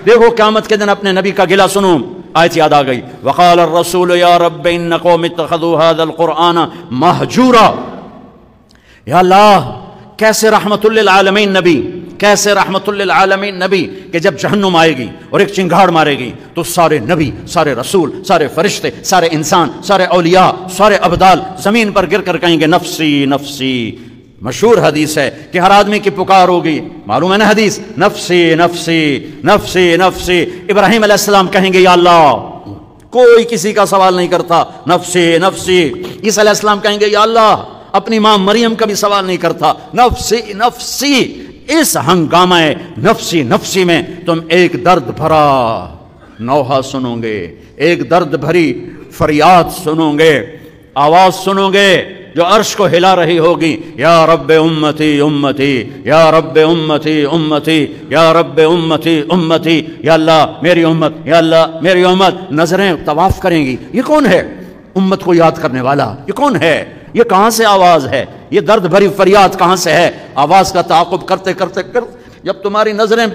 دیکھو قیامت کے دن اپنے نبی کا گلہ سنو، آیت یاد آ گئی، وقال الرسول یا رب ان قوم اتخذوا هذا القرآن مہجورا۔ یا اللہ کیسے رحمت للعالمین نبی، کیسے رحمت للعالمین نبی کہ جب جہنم آئے گی اور ایک چنگھاڑ مارے گی تو سارے نبی، سارے رسول، سارے فرشتے، سارے انسان، سارے اولیاء، سارے ابدال زمین پر گر کر کہیں گے نفسی نفسی۔ مشہور حدیث ہے کہ ہر آدمی کی پکار ہوگی، معلوم ہے نا حدیث، نفسی نفسی نفسی نفسی۔ ابراہیم علیہ السلام کہیں گے یا اللہ، کوئی کسی کا سوال نہیں کرتا، نفسی نفسی۔ عیسیٰ علیہ السلام کہیں گے یا اللہ، اپنی ماں مریم کا بھی سوال نہیں کرتا، نفسی نفسی۔ اس ہنگامہ نفسی نفسی میں تم ایک درد بھرا نوحہ سنو گے، ایک درد بھری فریاد سنو گے، آواز سنو گے جو عرش کو ہلا رہی ہوگی، یا رب امتی امتی، یا رب امتی امتی، یا رب امتی امتی۔ یا اللہ میری امت، یا اللہ میری امت۔ نظریں طواف کریں گی، یہ کون ہے امت کو یاد کرنے والا؟ یہ کون ہے؟ یہ کہاں سے آواز ہے؟ یہ درد بھری فریاد کہاں سے ہے؟ آواز کا تعاقب کرتے کرتے جب تمہاری نظریں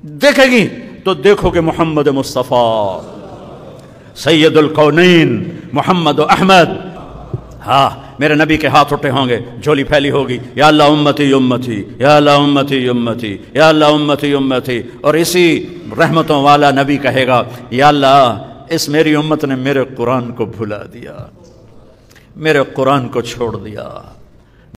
دیکھے گی تو دیکھو کہ محمد مصطفیٰ سید الکونین محمد احمد، ہاں میرے نبی کے ہاتھ اٹھے ہوں گے، جھولی پھیلی ہوگی، یا اللہ امتی امتی، یا اللہ امتی امتی، یا اللہ امتی امتی۔ اور اسی رحمتوں والا نبی کہے گا یا اللہ اس میری امت نے میرے قرآن کو بھلا دیا، میرے قرآن کو چھوڑ دیا۔